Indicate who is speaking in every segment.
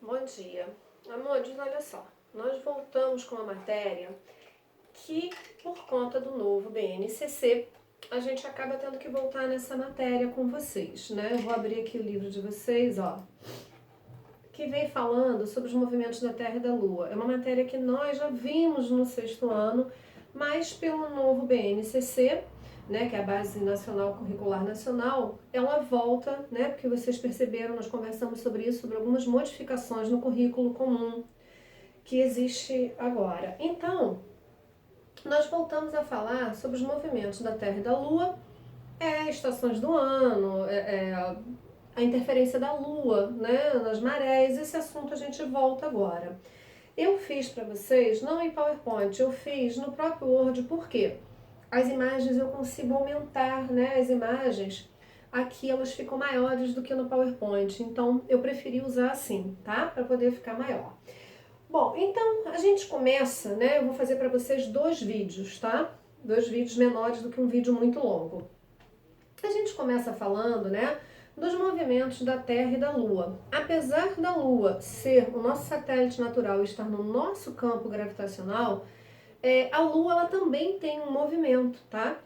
Speaker 1: Bom dia. Amores, olha só. Nós voltamos com uma matéria que, por conta do novo BNCC, a gente acaba tendo que voltar nessa matéria com vocês, né? Eu vou abrir aqui o livro de vocês, ó, que vem falando sobre os movimentos da Terra e da Lua. É uma matéria que nós já vimos no sexto ano, mas pelo novo BNCC, né, que é a Base Nacional Curricular Nacional, ela volta, né, porque vocês perceberam, nós conversamos sobre isso, sobre algumas modificações no currículo comum que existe agora. Então, nós voltamos a falar sobre os movimentos da Terra e da Lua, estações do ano, a interferência da Lua, né, nas marés. Esse assunto a gente volta agora. Eu fiz para vocês, não em PowerPoint, eu fiz no próprio Word, por quê? As imagens eu consigo aumentar, né, as imagens, aqui elas ficam maiores do que no PowerPoint, então eu preferi usar assim, tá? Para poder ficar maior. Bom, então a gente começa, né, eu vou fazer para vocês dois vídeos, tá? Dois vídeos menores do que um vídeo muito longo. A gente começa falando, né, dos movimentos da Terra e da Lua. Apesar da Lua ser o nosso satélite natural e estar no nosso campo gravitacional, a Lua ela também tem um movimento, tá?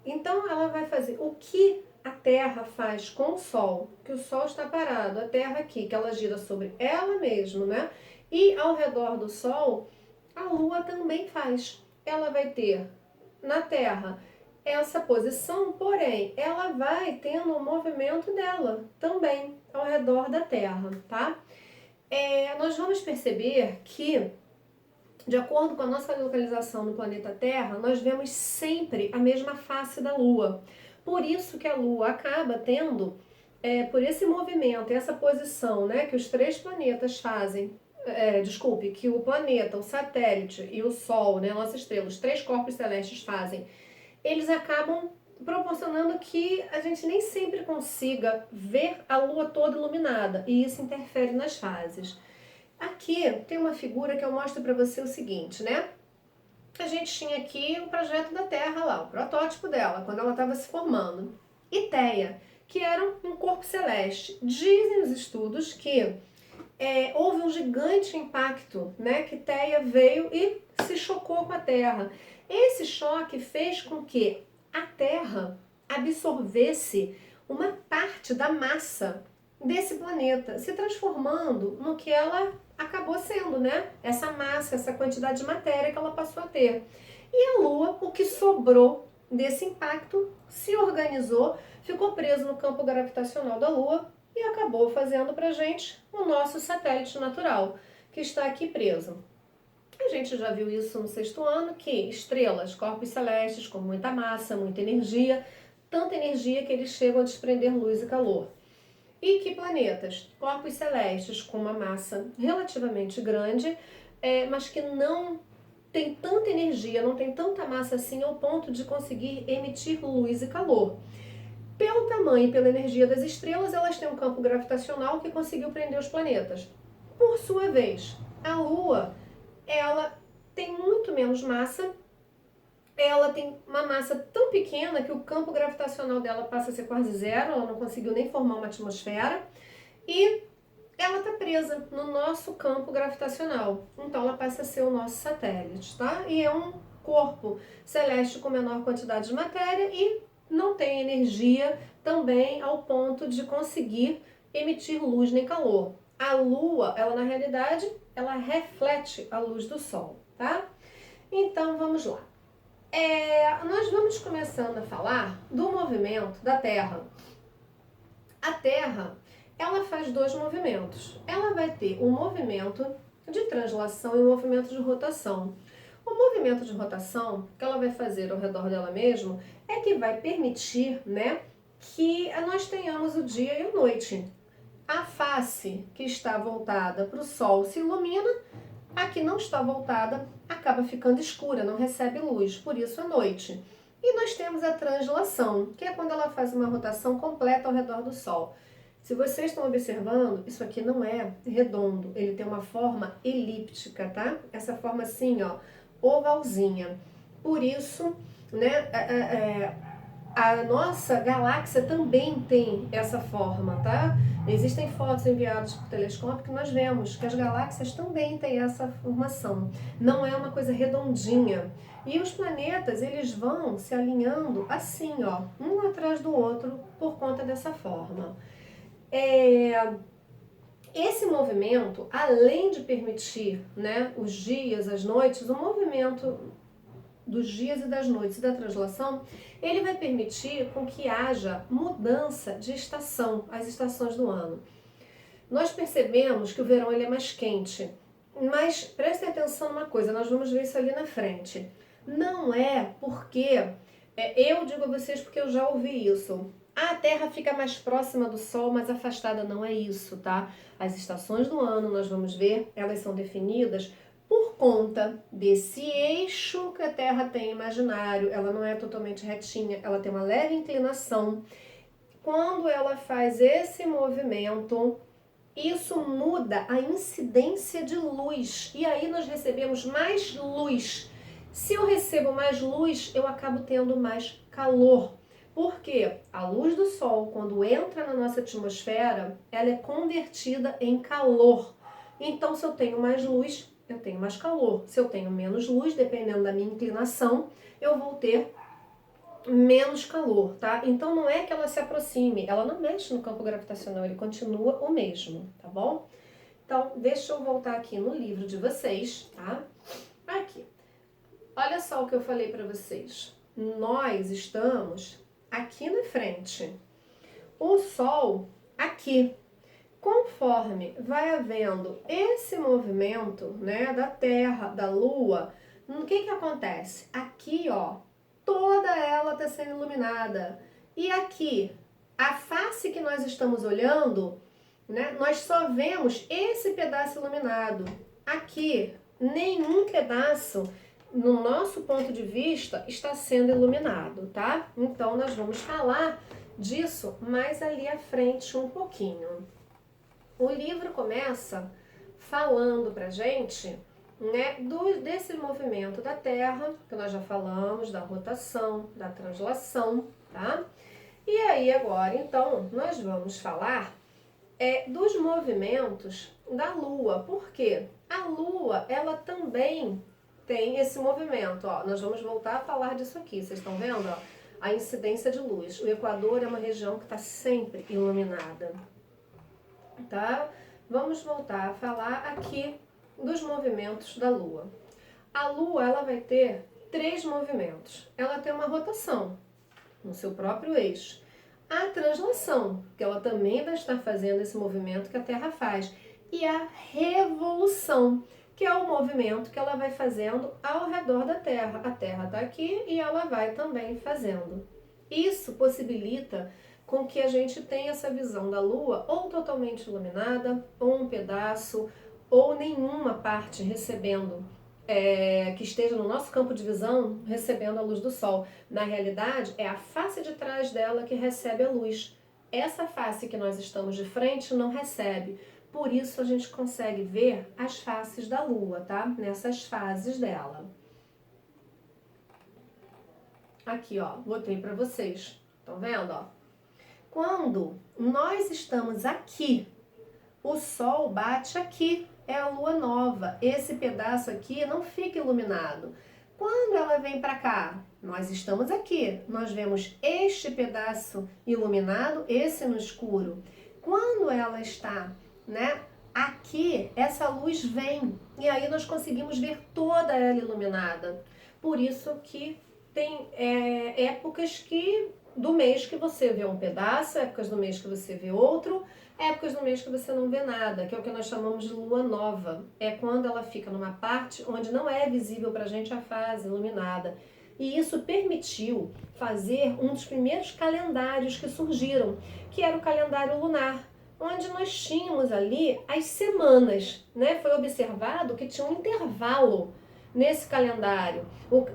Speaker 1: Então ela vai fazer o que a Terra faz com o Sol, que o Sol está parado, a Terra aqui, que ela gira sobre ela mesma, né? E ao redor do Sol, a Lua também faz. Ela vai ter na Terra essa posição, porém, ela vai tendo o movimento dela também ao redor da Terra, tá? Nós vamos perceber que, de acordo com a nossa localização no planeta Terra, nós vemos sempre a mesma face da Lua. Por isso que a Lua acaba tendo, por esse movimento, essa posição, né, que os três planetas fazem, que o planeta, o satélite e o Sol, né, nossa estrela, os três corpos celestes fazem, eles acabam proporcionando que a gente nem sempre consiga ver a Lua toda iluminada, e isso interfere nas fases. Aqui tem uma figura que eu mostro para você o seguinte, né? A gente tinha aqui o projeto da Terra lá, o protótipo dela, quando ela estava se formando. E Theia, que era um corpo celeste. Dizem os estudos que houve um gigante impacto, né? Que Theia veio e se chocou com a Terra. Esse choque fez com que a Terra absorvesse uma parte da massa desse planeta, se transformando no que ela acabou sendo, né? Essa massa, essa quantidade de matéria que ela passou a ter. E a Lua, o que sobrou desse impacto, se organizou, ficou preso no campo gravitacional da Lua e acabou fazendo pra gente o nosso satélite natural, que está aqui preso. A gente já viu isso no sexto ano, que estrelas, corpos celestes com muita massa, muita energia, tanta energia que eles chegam a desprender luz e calor. E que planetas? Corpos celestes com uma massa relativamente grande, mas que não tem tanta energia, não tem tanta massa assim ao ponto de conseguir emitir luz e calor. Pelo tamanho e pela energia das estrelas, elas têm um campo gravitacional que conseguiu prender os planetas. Por sua vez, a Lua, ela tem muito menos massa, ela tem uma massa tão pequena que o campo gravitacional dela passa a ser quase zero, ela não conseguiu nem formar uma atmosfera, e ela está presa no nosso campo gravitacional, então ela passa a ser o nosso satélite, tá? E é um corpo celeste com menor quantidade de matéria e não tem energia também ao ponto de conseguir emitir luz nem calor. A Lua, ela na realidade, ela reflete a luz do Sol, tá? Então vamos lá. Nós vamos começando a falar do movimento da Terra. A Terra, ela faz dois movimentos. Ela vai ter um movimento de translação e um movimento de rotação. O movimento de rotação que ela vai fazer ao redor dela mesma é que vai permitir, né, que nós tenhamos o dia e a noite. A face que está voltada para o Sol se ilumina, a que não está voltada acaba ficando escura, não recebe luz, por isso a noite. E nós temos a translação, que é quando ela faz uma rotação completa ao redor do Sol. Se vocês estão observando, isso aqui não é redondo, ele tem uma forma elíptica, tá? Essa forma assim, ó, ovalzinha. Por isso, né, a nossa galáxia também tem essa forma, tá? Existem fotos enviadas por telescópio que nós vemos que as galáxias também têm essa formação. Não é uma coisa redondinha. E os planetas, eles vão se alinhando assim, ó, um atrás do outro, por conta dessa forma. Esse movimento, além de permitir, né, os dias, as noites, o movimento dos dias e das noites e da translação, ele vai permitir com que haja mudança de estação, as estações do ano. Nós percebemos que o verão ele é mais quente, mas prestem atenção numa coisa, nós vamos ver isso ali na frente. Não é porque, eu digo a vocês porque eu já ouvi isso, a Terra fica mais próxima do Sol, mas afastada. Não é isso, tá? As estações do ano, nós vamos ver, elas são definidas por conta desse eixo que a Terra tem imaginário. Ela não é totalmente retinha, ela tem uma leve inclinação. Quando ela faz esse movimento, isso muda a incidência de luz. E aí nós recebemos mais luz. Se eu recebo mais luz, eu acabo tendo mais calor. Porque a luz do Sol, quando entra na nossa atmosfera, ela é convertida em calor. Então, se eu tenho mais luz, eu tenho mais calor. Se eu tenho menos luz, dependendo da minha inclinação, eu vou ter menos calor, tá? Então não é que ela se aproxime, ela não mexe no campo gravitacional, ele continua o mesmo, tá bom? Então, deixa eu voltar aqui no livro de vocês, tá? Aqui. Olha só o que eu falei para vocês. Nós estamos aqui na frente. O Sol aqui. Conforme vai havendo esse movimento, né, da Terra, da Lua, o que acontece? Aqui, ó, toda ela está sendo iluminada. E aqui, a face que nós estamos olhando, né, nós só vemos esse pedaço iluminado. Aqui, nenhum pedaço, no nosso ponto de vista, está sendo iluminado, tá? Então, nós vamos falar disso mais ali à frente um pouquinho. O livro começa falando pra gente, né, desse movimento da Terra, que nós já falamos, da rotação, da translação, tá? E aí agora, então, nós vamos falar dos movimentos da Lua. Por quê? A Lua, ela também tem esse movimento, ó. Nós vamos voltar a falar disso aqui, vocês estão vendo, ó? A incidência de luz. O Equador é uma região que está sempre iluminada. Tá? Vamos voltar a falar aqui dos movimentos da Lua. A Lua, ela vai ter 3 movimentos. Ela tem uma rotação no seu próprio eixo. A translação, que ela também vai estar fazendo esse movimento que a Terra faz. E a revolução, que é o movimento que ela vai fazendo ao redor da Terra. A Terra está aqui e ela vai também fazendo. Isso possibilita com que a gente tenha essa visão da Lua ou totalmente iluminada, ou um pedaço, ou nenhuma parte recebendo, que esteja no nosso campo de visão, recebendo a luz do Sol. Na realidade, é a face de trás dela que recebe a luz. Essa face que nós estamos de frente não recebe. Por isso a gente consegue ver as faces da Lua, tá? Nessas fases dela. Aqui, ó, botei para vocês. Estão vendo, ó? Quando nós estamos aqui, o Sol bate aqui, é a Lua nova. Esse pedaço aqui não fica iluminado. Quando ela vem para cá, nós estamos aqui, nós vemos este pedaço iluminado, esse no escuro. Quando ela está, né, aqui, essa luz vem e aí nós conseguimos ver toda ela iluminada. Por isso que tem épocas do mês que você vê um pedaço, épocas do mês que você vê outro, épocas do mês que você não vê nada, que é o que nós chamamos de lua nova. É quando ela fica numa parte onde não é visível pra gente a fase iluminada. E isso permitiu fazer um dos primeiros calendários que surgiram, que era o calendário lunar, onde nós tínhamos ali as semanas, né? Foi observado que tinha um intervalo nesse calendário.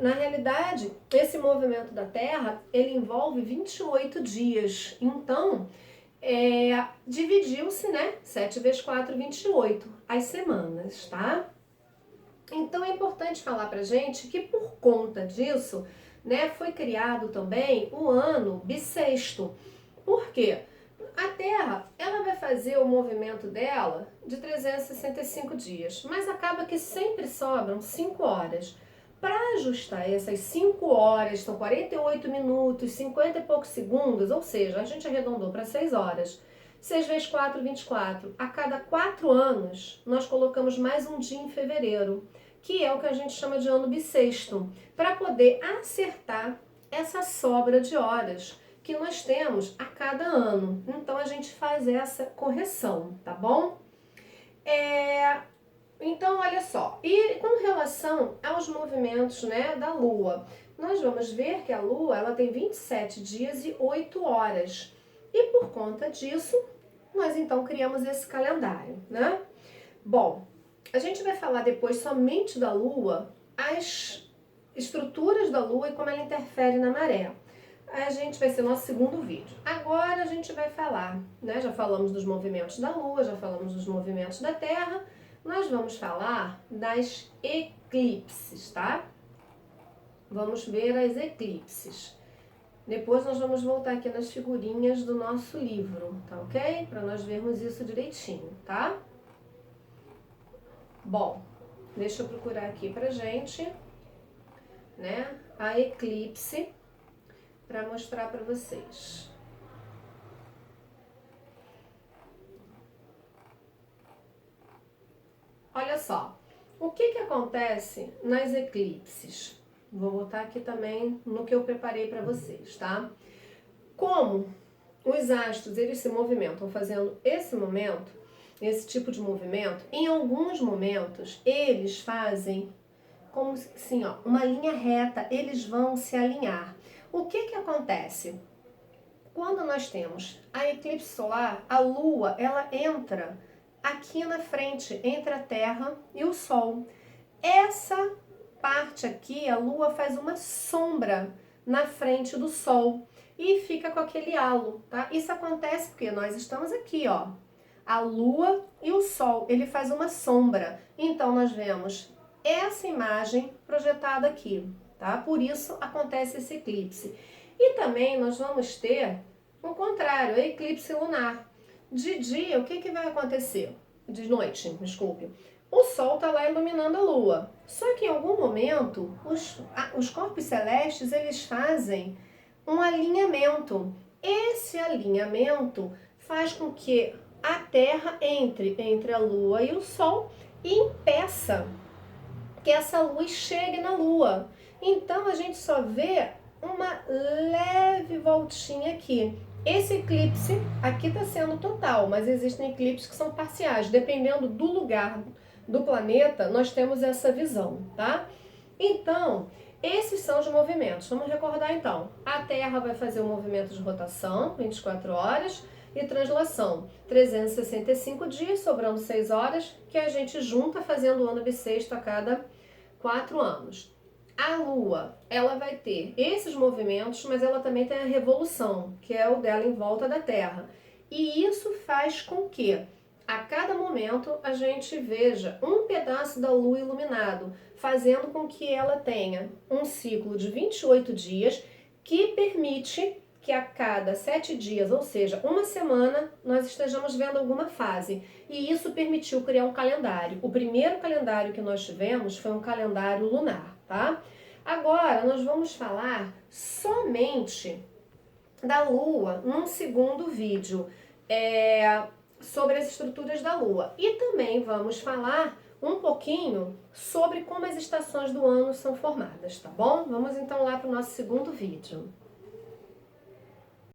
Speaker 1: Na realidade, esse movimento da Terra, ele envolve 28 dias. Então, dividiu-se, né? 7 vezes 4, 28, as semanas, tá? Então, é importante falar pra gente que por conta disso, né, foi criado também o ano bissexto. Por quê? A Terra, ela vai fazer o movimento dela de 365 dias, mas acaba que sempre sobram 5 horas. Para ajustar essas 5 horas, são 48 minutos, 50 e poucos segundos, ou seja, a gente arredondou para 6 horas. 6 vezes 4, 24. A cada 4 anos, nós colocamos mais um dia em fevereiro, que é o que a gente chama de ano bissexto, para poder acertar essa sobra de horas que nós temos a cada ano. Então a gente faz essa correção, tá bom? Então olha só, e com relação aos movimentos, né, da Lua, nós vamos ver que a Lua ela tem 27 dias e 8 horas. E por conta disso, nós então criamos esse calendário, né? Bom, a gente vai falar depois somente da Lua, as estruturas da Lua e como ela interfere na maré. A gente vai ser nosso segundo vídeo. Agora a gente vai falar, né? Já falamos dos movimentos da Lua, já falamos dos movimentos da Terra. Nós vamos falar das eclipses, tá? Vamos ver as eclipses. Depois nós vamos voltar aqui nas figurinhas do nosso livro, tá ok? Para nós vermos isso direitinho, tá? Bom, deixa eu procurar aqui pra gente, né? A eclipse para mostrar para vocês. Olha só, o que acontece nas eclipses? Vou botar aqui também no que eu preparei para vocês, tá? Como os astros, eles se movimentam fazendo esse tipo de movimento, em alguns momentos eles fazem como assim, ó, uma linha reta, eles vão se alinhar. O que acontece? Quando nós temos a eclipse solar, a Lua, ela entra aqui na frente, entre a Terra e o Sol. Essa parte aqui, a Lua faz uma sombra na frente do Sol e fica com aquele halo, tá? Isso acontece porque nós estamos aqui, ó. A Lua e o Sol, ele faz uma sombra. Então, nós vemos essa imagem projetada aqui, tá? Por isso acontece esse eclipse. E também nós vamos ter o contrário, a eclipse lunar. De dia, o que vai acontecer? De noite, desculpe. O Sol está lá iluminando a Lua. Só que em algum momento, os corpos celestes, eles fazem um alinhamento. Esse alinhamento faz com que a Terra entre a Lua e o Sol e impeça que essa luz chegue na Lua. Então a gente só vê uma leve voltinha aqui. Esse eclipse aqui está sendo total, mas existem eclipses que são parciais. Dependendo do lugar do planeta, nós temos essa visão, tá? Então, esses são os movimentos. Vamos recordar então. A Terra vai fazer o movimento de rotação, 24 horas, e translação, 365 dias, sobrando 6 horas, que a gente junta fazendo o ano bissexto a cada 4 anos. A Lua, ela vai ter esses movimentos, mas ela também tem a revolução, que é o dela em volta da Terra. E isso faz com que, a cada momento, a gente veja um pedaço da Lua iluminado, fazendo com que ela tenha um ciclo de 28 dias, que permite que a cada 7 dias, ou seja, uma semana, nós estejamos vendo alguma fase. E isso permitiu criar um calendário. O primeiro calendário que nós tivemos foi um calendário lunar, tá? Agora, nós vamos falar somente da Lua num segundo vídeo, sobre as estruturas da Lua. E também vamos falar um pouquinho sobre como as estações do ano são formadas, tá bom? Vamos então lá para o nosso segundo vídeo.